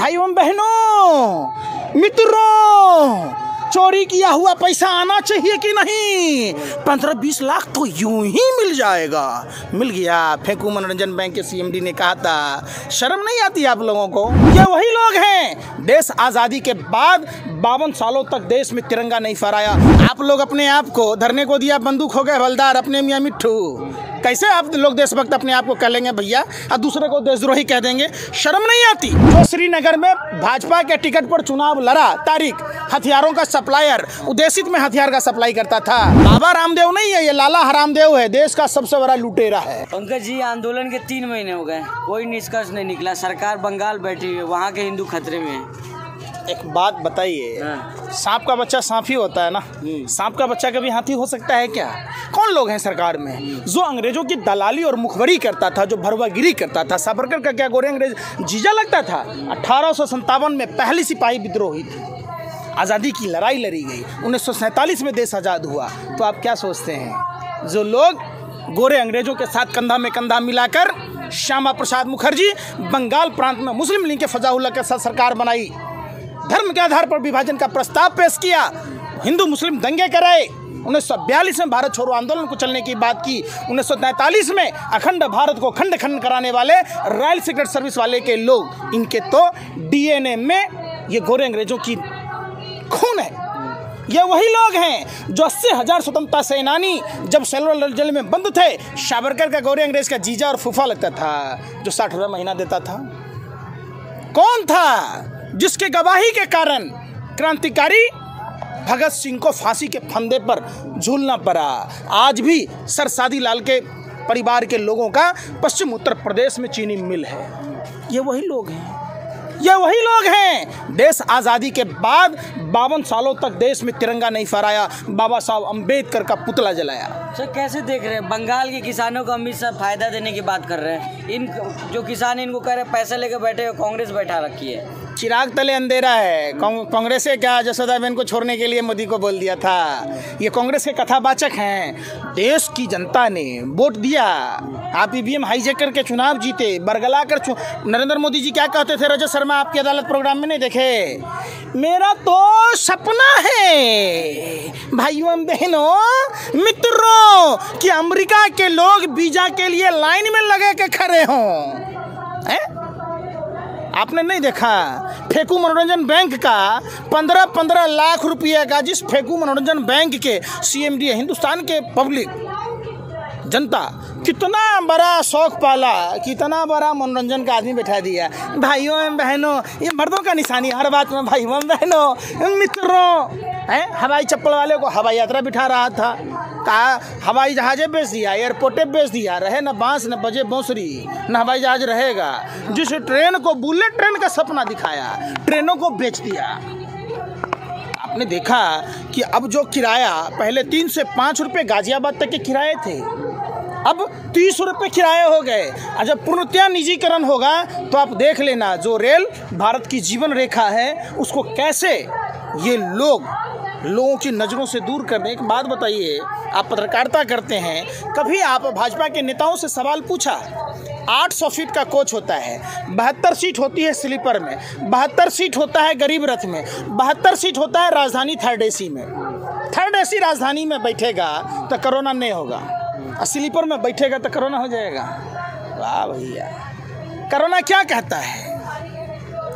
भाइयों बहनों मित्रों, चोरी किया हुआ पैसा आना चाहिए कि नहीं? 15-20 लाख तो यूं ही मिल जाएगा। मिल गया। फेंकू मनोरंजन बैंक के सीएमडी ने कहा था। शर्म नहीं आती आप लोगों को? ये वही लोग हैं, देश आज़ादी के बाद 52 सालों तक देश में तिरंगा नहीं फहराया। आप लोग अपने आप को धरने को दिया, बंदूक हो गए हवलदार अपने मियाँ मिट्ठू। कैसे आप लोग देशभक्त अपने आप को कह लेंगे भैया और दूसरे को देशद्रोही कह देंगे? शर्म नहीं आती? जो श्रीनगर में भाजपा के टिकट पर चुनाव लड़ा, तारिक हथियारों का सप्लायर, उदेशित में हथियार का सप्लाई करता था। बाबा रामदेव नहीं है, ये लाला हरामदेव है, देश का सबसे बड़ा लुटेरा है। पंकज जी, आंदोलन के 3 महीने हो गए, कोई निष्कर्ष नहीं निकला। सरकार बंगाल बैठी हुई है, वहाँ के हिंदू खतरे में है। एक बात बताइए, सांप का बच्चा सांप ही होता है ना? सांप का बच्चा कभी हाथी हो सकता है क्या? कौन लोग हैं सरकार में जो अंग्रेजों की दलाली और मुखबरी करता था, जो भरवागिरी करता था? सावरकर का क्या गोरे अंग्रेज जीजा लगता था? 1857 में पहली सिपाही विद्रोह हुई थी, आज़ादी की लड़ाई लड़ी गई, 1947 में देश आज़ाद हुआ। तो आप क्या सोचते हैं, जो लोग गोरे अंग्रेजों के साथ कंधा में कंधा मिलाकर श्यामा प्रसाद मुखर्जी बंगाल प्रांत में मुस्लिम लीग के फजाउल्लाह के साथ सरकार बनाई, धर्म के आधार पर विभाजन का प्रस्ताव पेश किया, हिंदू मुस्लिम दंगे कराए, 1942 में भारत छोड़ो आंदोलन को चलने की बात की, 1943 में अखंड भारत को खंड खंड कराने वाले रॉयल सीक्रेट सर्विस वाले के लोग, इनके तो डीएनए में ये गोरे अंग्रेजों की खून है। ये वही लोग हैं जो 80,000 स्वतंत्रता सेनानी जब सेलुलर जेल में बंद थे, सावरकर का गोरे अंग्रेज का जीजा और फूफा लगता था, जो 60 रुपये महीना देता था। कौन था जिसके गवाही के कारण क्रांतिकारी भगत सिंह को फांसी के फंदे पर झूलना पड़ा? आज भी सरसादी लाल के परिवार के लोगों का पश्चिम उत्तर प्रदेश में चीनी मिल है। ये वही लोग हैं, ये वही लोग हैं, देश आज़ादी के बाद 52 सालों तक देश में तिरंगा नहीं फहराया, बाबा साहब अम्बेडकर का पुतला जलाया। सर कैसे देख रहे हैं बंगाल के किसानों को अमित शाह फायदा देने की बात कर रहे हैं? इन जो किसान इनको कह रहे हैं पैसे लेकर बैठे हो, कांग्रेस बैठा रखी है। चिराग तले अंधेरा है। कांग्रेस से क्या जसोदाबेन को छोड़ने के लिए मोदी को बोल दिया था? ये कांग्रेस के कथावाचक हैं। देश की जनता ने वोट दिया, आप ईवीएम हाईजैक करके चुनाव जीते, बरगला कर नरेंद्र मोदी जी क्या कहते थे? रजत शर्मा आपकी अदालत प्रोग्राम में नहीं देखे? मेरा तो सपना है भाइयों बहनों मित्रों कि अमेरिका के लोग वीजा के लिए लाइन में लगे के खड़े हों। आपने नहीं देखा फेंकू मनोरंजन बैंक का 15-15 लाख रुपये का, जिस फेंकू मनोरंजन बैंक के सीएमडी हिंदुस्तान के पब्लिक जनता कितना बड़ा शौक पाला, कितना बड़ा मनोरंजन का आदमी बैठा दिया। भाइयों बहनों, ये मर्दों का निशानी हर बात में। भाइयों बहनों मित्रों, हवाई चप्पल वाले को हवाई यात्रा बिठा रहा था, कहा हवाई जहाज़े बेच दिया, एयरपोर्टे बेच दिया, रहे न बांस न बजे बांसुरी, न हवाई जहाज रहेगा। जिस ट्रेन को बुलेट ट्रेन का सपना दिखाया, ट्रेनों को बेच दिया। आपने देखा कि अब जो किराया पहले 3 से 5 रुपये गाजियाबाद तक के किराए थे, अब 30 रुपये किराए हो गए। और जब पूर्णतया निजीकरण होगा तो आप देख लेना, जो रेल भारत की जीवन रेखा है उसको कैसे ये लोगों की नज़रों से दूर कर दें। एक बात बताइए, आप पत्रकारिता करते हैं, कभी आप भाजपा के नेताओं से सवाल पूछा? 800 फीट का कोच होता है, 72 सीट होती है स्लीपर में, 72 सीट होता है गरीब रथ में, 72 सीट होता है राजधानी थर्ड एसी में। थर्ड एसी राजधानी में बैठेगा तो कोरोना नहीं होगा, और स्लीपर में बैठेगा तो कोरोना हो जाएगा। वाह भैया, कोरोना क्या कहता है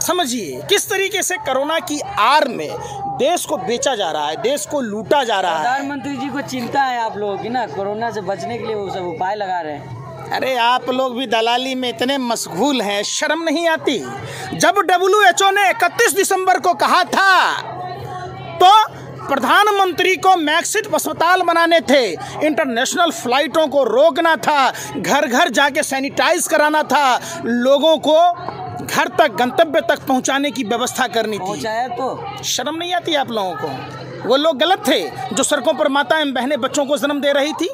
समझिए। किस तरीके से कोरोना की आड़ में देश को बेचा जा रहा है, देश को लूटा जा रहा है। प्रधानमंत्री जी को चिंता है आप लोगों की ना, कोरोना से बचने के लिए वो सब उपाय लगा रहे हैं। अरे आप लोग भी दलाली में इतने मशगूल हैं, शर्म नहीं आती? जब WHO ने 31 दिसंबर को कहा था तो प्रधानमंत्री को मैक्सिट अस्पताल बनाने थे, इंटरनेशनल फ्लाइटों को रोकना था, घर घर जाके सैनिटाइज कराना था, लोगों को घर तक गंतव्य तक पहुंचाने की व्यवस्था करनी थी। पहुंचाया तो शर्म नहीं आती आप लोगों को? वो लोग गलत थे जो सड़कों पर माताएं बहनें बच्चों को जन्म दे रही थी।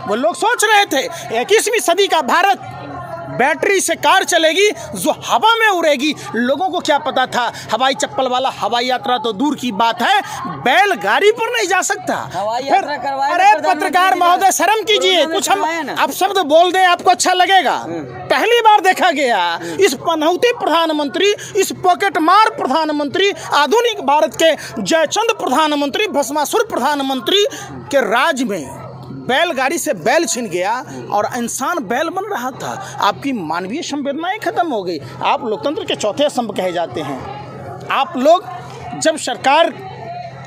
वो लोग सोच रहे थे 21वीं सदी का भारत बैटरी से कार चलेगी जो हवा में उड़ेगी। लोगों को क्या पता था हवाई चप्पल वाला हवाई यात्रा तो दूर की बात है, बैलगाड़ी पर नहीं जा सकता। अरे पत्रकार महोदय शर्म कीजिए, कुछ हम आप शब्द बोल दें आपको अच्छा लगेगा। पहली बार देखा गया इस पनौती प्रधानमंत्री, इस पॉकेट मार प्रधानमंत्री, आधुनिक भारत के जयचंद प्रधानमंत्री, भस्मासुर प्रधानमंत्री के राज में बैलगाड़ी से बैल छिन गया और इंसान बैल बन रहा था। आपकी मानवीय संवेदनाएं खत्म हो गई। आप लोकतंत्र के चौथे स्तंभ कहे जाते हैं। आप लोग जब सरकार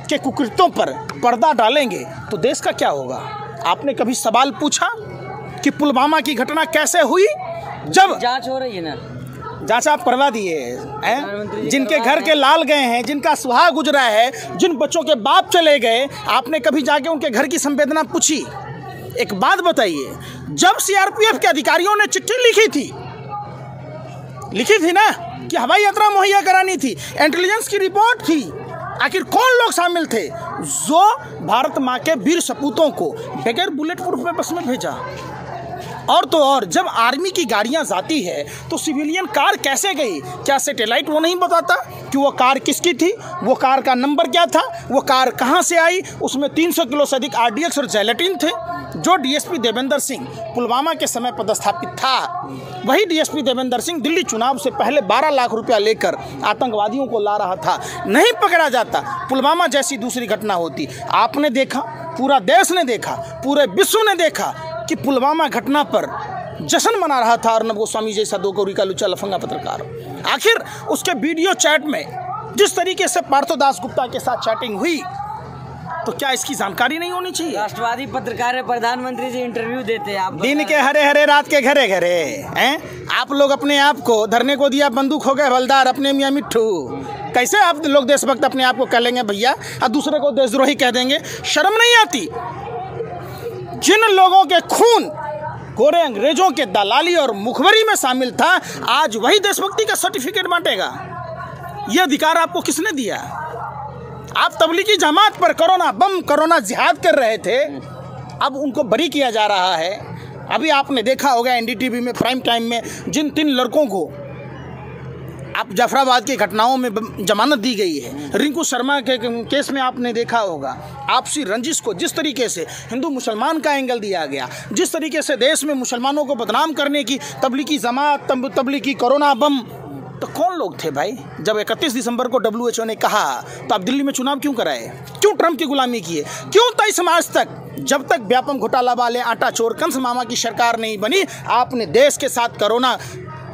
के कुकृत्यों पर पर्दा डालेंगे तो देश का क्या होगा? आपने कभी सवाल पूछा कि पुलवामा की घटना कैसे हुई? जब जांच हो रही है ना, जांच आप करवा दिए हैं, जिनके घर के लाल गए हैं, जिनका सुहाग गुजरा है, जिन बच्चों के बाप चले गए, आपने कभी जाके उनके घर की संवेदना पूछी? एक बात बताइए, जब सीआरपीएफ के अधिकारियों ने चिट्ठी लिखी थी ना कि हवाई यात्रा मुहैया करानी थी, इंटेलिजेंस की रिपोर्ट थी, आखिर कौन लोग शामिल थे जो भारत माँ के वीर सपूतों को बगैर बुलेट प्रूफ में बस में भेजा? और तो और जब आर्मी की गाड़ियां जाती है तो सिविलियन कार कैसे गई? क्या सैटेलाइट वो नहीं बताता कि वो कार किसकी थी, वो कार का नंबर क्या था, वो कार कहां से आई? उसमें 300 किलो से अधिक आरडीएक्स और जेलेटिन थे। जो डीएसपी देवेंद्र सिंह पुलवामा के समय पदस्थापित था, वही डीएसपी देवेंद्र सिंह दिल्ली चुनाव से पहले 12 लाख रुपया लेकर आतंकवादियों को ला रहा था। नहीं पकड़ा जाता, पुलवामा जैसी दूसरी घटना होती। आपने देखा, पूरा देश ने देखा, पूरे विश्व ने देखा कि पुलवामा घटना पर जश्न मना रहा था अर्नब गोस्वामी जैसा दो कौड़ी का लुच्चा लफंगा पत्रकार। आखिर उसके वीडियो चैट में जिस तरीके से पार्थो दास गुप्ता के साथ चैटिंग हुई, तो क्या इसकी जानकारी नहीं होनी चाहिए? राष्ट्रवादी पत्रकार प्रधानमंत्री से इंटरव्यू देते हैं आप। दिन के हरे हरे रात के घरे घरे हैं। आप लोग अपने आप को धरने को दिया, बंदूक हो गए हवलदार अपने मियाँ मिट्ठू। कैसे आप लोग देशभक्त अपने आप को कह लेंगे भैया और दूसरे को देशद्रोही कह देंगे? शर्म नहीं आती? जिन लोगों के खून गोरे अंग्रेजों के दलाली और मुखबरी में शामिल था, आज वही देशभक्ति का सर्टिफिकेट बांटेगा। यह अधिकार आपको किसने दिया? आप तबलीगी जमात पर कोरोना बम, कोरोना जिहाद कर रहे थे, अब उनको बरी किया जा रहा है। अभी आपने देखा होगा एनडीटीवी में प्राइम टाइम में जिन 3 लड़कों को आप जाफराबाद की घटनाओं में जमानत दी गई है, रिंकू शर्मा के केस में आपने देखा होगा आपसी रंजिश को जिस तरीके से हिंदू मुसलमान का एंगल दिया गया, जिस तरीके से देश में मुसलमानों को बदनाम करने की तबलीगी जमात, तबलीगी कोरोना बम, तो कौन लोग थे भाई? जब 31 दिसंबर को WHO ने कहा तो आप दिल्ली में चुनाव क्यों कराए? क्यों ट्रंप की गुलामी किए? क्यों 23 मार्च तक, जब तक व्यापम घोटाला वाले आटा चोर कंस मामा की सरकार नहीं बनी, आपने देश के साथ कोरोना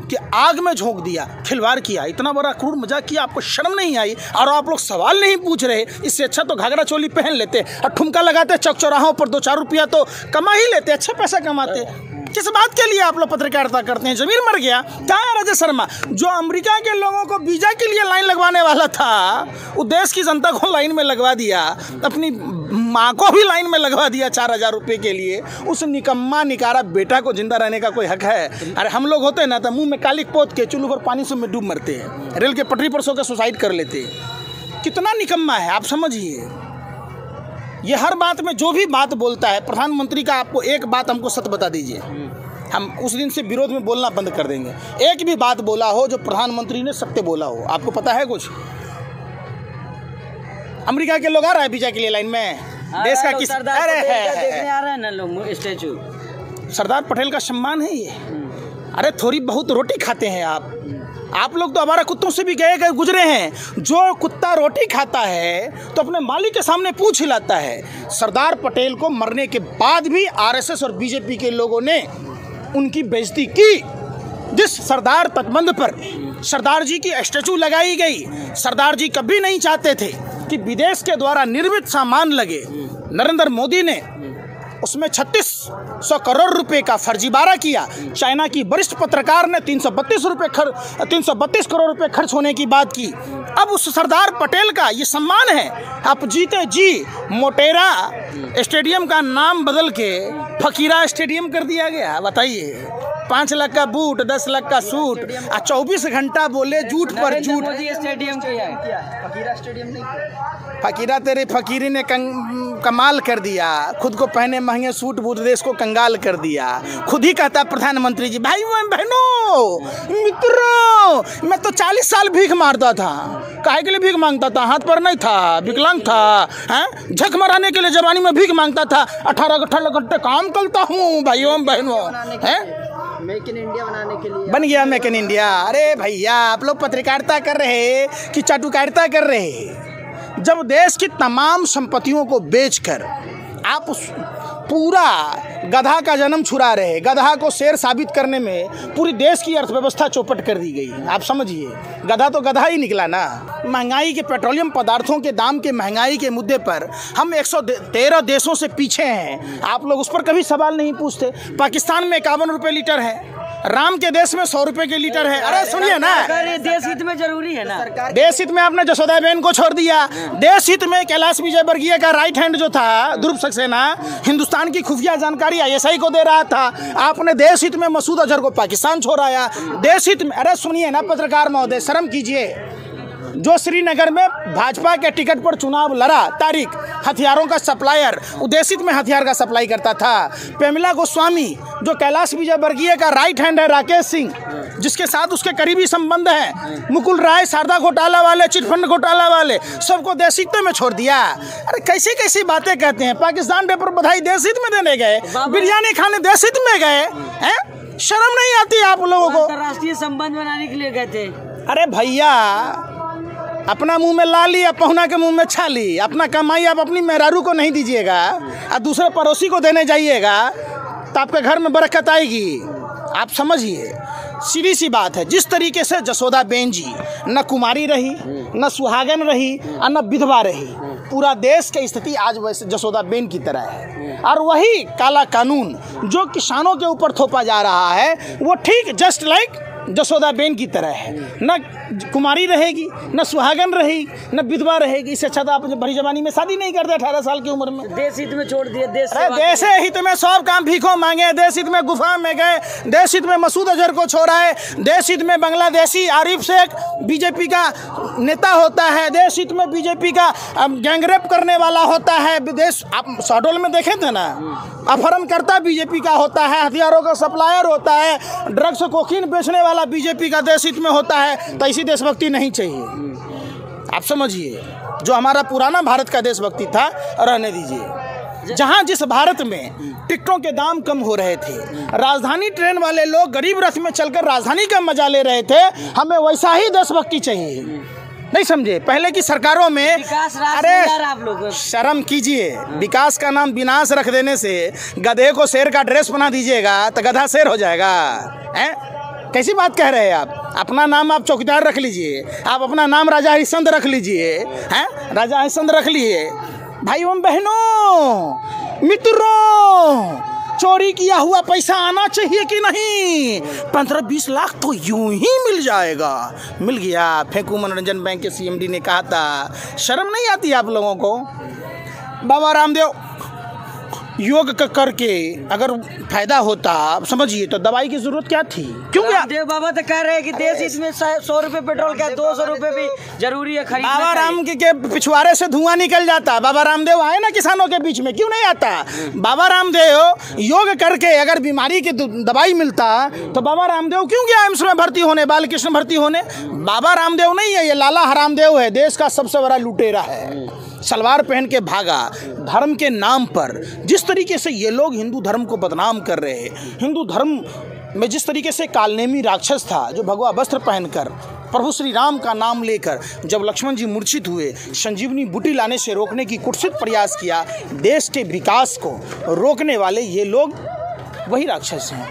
कि आग में झोंक दिया, खिलवाड़ किया, इतना बड़ा क्रूर मजाक किया? आपको शर्म नहीं आई? और आप लोग सवाल नहीं पूछ रहे। इससे अच्छा तो घाघरा चोली पहन लेते और ठुमका लगाते, चौक चौराहों पर 2-4 रुपया तो कमा ही लेते, अच्छा पैसा कमाते। किस बात के लिए आप लोग पत्रकारिता करते हैं? जमीर मर गया क्या है? राजेश शर्मा जो अमेरिका के लोगों को वीजा के लिए लाइन लगवाने वाला था, वो देश की जनता को लाइन में लगवा दिया, अपनी माँ को भी लाइन में लगवा दिया 4000 रुपये के लिए। उस निकम्मा निकारा बेटा को जिंदा रहने का कोई हक है? अरे हम लोग होते ना तो मुंह में कालिक पोत के चुल्लू पर पानी से में डूब मरते हैं, रेल के पटरी पर सो के सुसाइड कर लेते हैं। कितना निकम्मा है आप समझिए। ये हर बात में जो भी बात बोलता है प्रधानमंत्री का, आपको एक बात हमको सत्य बता दीजिए, हम उस दिन से विरोध में बोलना बंद कर देंगे। एक भी बात बोला हो जो प्रधानमंत्री ने सत्य बोला हो, आपको पता है कुछ? अमेरिका के लोग आ रहे हैं वीजा के लिए लाइन में, देश का किस देखने आ रहे हैं ना लोग स्टैचू। सरदार पटेल का सम्मान है ये। अरे थोड़ी बहुत रोटी खाते हैं आप लोग तो हमारा कुत्तों से भी गए गुजरे हैं। जो कुत्ता रोटी खाता है तो अपने मालिक के सामने पूंछ हिलाता है। सरदार पटेल को मरने के बाद भी आरएसएस और बीजेपी के लोगों ने उनकी बेइज्जती की। जिस सरदार तटबंध पर सरदार जी की स्टैचू लगाई गई, सरदार जी कभी नहीं चाहते थे कि विदेश के द्वारा निर्मित सामान लगे। नरेंद्र मोदी ने उसमें 3600 करोड़ रुपए का फर्जीवाड़ा किया। चाइना की वरिष्ठ पत्रकार ने 332 करोड़ रुपए खर्च होने की बात की। अब उस सरदार पटेल का ये सम्मान है। आप जीते जी मोटेरा स्टेडियम का नाम बदल के फकीरा स्टेडियम कर दिया गया। बताइए 5 लाख का बूट, 10 लाख का सूट, 24 घंटा बोले झूठ पर झूठ। मोदी स्टेडियम किया है, फकीरा स्टेडियम नहीं किया। फकीरा तेरी फकीरी ने कमाल कर दिया, खुद को पहने महंगे सूट बूट देश को कंगाल कर दिया। खुद ही कहता प्रधानमंत्री जी, भाई बहनों मित्रों, मैं तो 40 साल भीख मारता था। काहे के लिए भीख मांगता था? हाथ पर नहीं था, विकलांग था, हैं? झक मराने के लिए जवानी में भीख मांगता था। 18 घंटे काम करता हूँ भाइयों बहनों, हैं? मेक इन इंडिया बनाने के लिए बन गया मेक इन इंडिया। अरे भैया, आप लोग पत्रकारिता कर रहे कि चाटुकारिता कर रहे? जब देश की तमाम संपत्तियों को बेचकर आप उस पूरा गधा का जन्म छुड़ा रहे, गधा को शेर साबित करने में पूरी देश की अर्थव्यवस्था चौपट कर दी गई। आप समझिए, गधा तो गधा ही निकला ना। महंगाई के, पेट्रोलियम पदार्थों के दाम के महंगाई के मुद्दे पर हम 113 देशों से पीछे हैं। आप लोग उस पर कभी सवाल नहीं पूछते। पाकिस्तान में 51 रुपये लीटर है, राम के देश में 100 रुपये के लीटर है। अरे सुनिए ना, देश हित में जरूरी है ना। देश हित में आपने जसोदाबेन को छोड़ दिया। देश हित में कैलाश विजयवर्गीय का राइट हैंड जो था ध्रुव सक्सेना, हिंदुस्तान की खुफिया जानकारी ISI को दे रहा था। आपने देश हित में मसूद अजहर को पाकिस्तान छोड़ाया। देश हित में, अरे सुनिए ना पत्रकार महोदय, शर्म कीजिए। जो श्रीनगर में भाजपा के टिकट पर चुनाव लड़ा, तारिक हथियारों का सप्लायर, उदेशित में हथियार का सप्लाई करता था। पेमिला गोस्वामी जो कैलाश विजयवर्गीय का राइट हैंड है, राकेश सिंह जिसके साथ उसके करीबी संबंध हैं, मुकुल राय शारदा घोटाला वाले, चिटफंड घोटाला वाले, सबको देशहित में छोड़ दिया। अरे कैसी कैसी बातें कहते हैं। पाकिस्तान डे पर बधाई देशहित में देने गए, बिरयानी खाने देशहित में गए, हैं? शर्म नहीं आती आप लोगों को? अंतर्राष्ट्रीय संबंध बनाने के लिए गए थे। अरे भैया, अपना मुंह में ला ली, पहुना के मुंह में छा ली। अपना कमाई आप अपनी मेहरारू को नहीं दीजिएगा और दूसरे पड़ोसी को देने जाइएगा तो आपके घर में बरकत आएगी। आप समझिए, सीधी सी बात है। जिस तरीके से जसोदाबेन जी न कुमारी रही, न सुहागन रही और न विधवा रही, पूरा देश की स्थिति आज वैसे जसोदाबेन की तरह है। और वही काला कानून जो किसानों के ऊपर थोपा जा रहा है, वो ठीक जस्ट लाइक जसोदाबेन की तरह है। न कुमारी रहेगी, न सुहागन रहेगी, न विधवा रहेगी। इससे अच्छा तो आप भरी जवानी में शादी नहीं करते 18 साल की उम्र में। देश हित में छोड़ दिए। देश हित में सब काम भीखों मांगे। देश हित में गुफा में गए, देश हित में मसूद अजहर को छोड़ा है, देश हित में बांग्लादेशी आरिफ शेख बीजेपी का नेता होता है, देश हित में बीजेपी का गैंगरेप करने वाला होता है। विदेश आप शहडोल में देखे थे ना, अपहरणकर्ता बीजेपी का होता है, हथियारों का सप्लायर होता है, ड्रग्स कोकीन बेचने वाला बीजेपी का देश हित में होता है। तो ऐसी देशभक्ति नहीं चाहिए। आप समझिए, जो हमारा पुराना भारत का देशभक्ति था रहने दीजिए। जहां जिस भारत में टिकटों के दाम कम हो रहे थे, राजधानी ट्रेन वाले लोग गरीब रथ में चलकर राजधानी का मजा ले रहे थे, हमें वैसा ही देशभक्ति चाहिए। नहीं समझे? पहले की सरकारों में, अरे आप लोग शर्म कीजिए। विकास का नाम विनाश रख देने से गधे को शेर का ड्रेस बना दीजिएगा तो गधा शेर हो जाएगा, हैं? कैसी बात कह रहे हैं आप? अपना नाम आप चौकीदार रख लीजिए, आप अपना नाम राजा हरिश्चंद्र रख लीजिए, हैं? राजा हरिश्चंद्र रख लिए। भाइयों बहनों मित्रों, चोरी किया हुआ पैसा आना चाहिए कि नहीं? 15-20 लाख तो यूं ही मिल जाएगा। मिल गया। फेंकू मनोरंजन बैंक के CMD ने कहा था। शर्म नहीं आती आप लोगों को? बाबा रामदेव योग करके अगर फायदा होता, समझिए, तो दवाई की जरूरत क्या थी? क्यों? रामदेव बाबा तो कह रहे हैं कि देश इसमें 100 रुपये पेट्रोल का 200 रुपये भी जरूरी है खरीदना। बाबा राम के पिछवाड़े से धुआं निकल जाता। बाबा रामदेव आए ना किसानों के बीच में, क्यों नहीं आता? बाबा रामदेव योग करके अगर बीमारी की दवाई मिलता तो बाबा रामदेव क्यों गया एम्स में भर्ती होने, बालकृष्ण भर्ती होने? बाबा रामदेव नहीं है, ये लाला हरामदेव है, देश का सबसे बड़ा लुटेरा है। सलवार पहन के भागा धर्म के नाम पर। जिस तरीके से ये लोग हिंदू धर्म को बदनाम कर रहे हैं, हिंदू धर्म में जिस तरीके से कालनेमी राक्षस था जो भगवा वस्त्र पहनकर प्रभु श्री राम का नाम लेकर जब लक्ष्मण जी मूर्छित हुए, संजीवनी बूटी लाने से रोकने की कुत्सित प्रयास किया, देश के विकास को रोकने वाले ये लोग वही राक्षस हैं।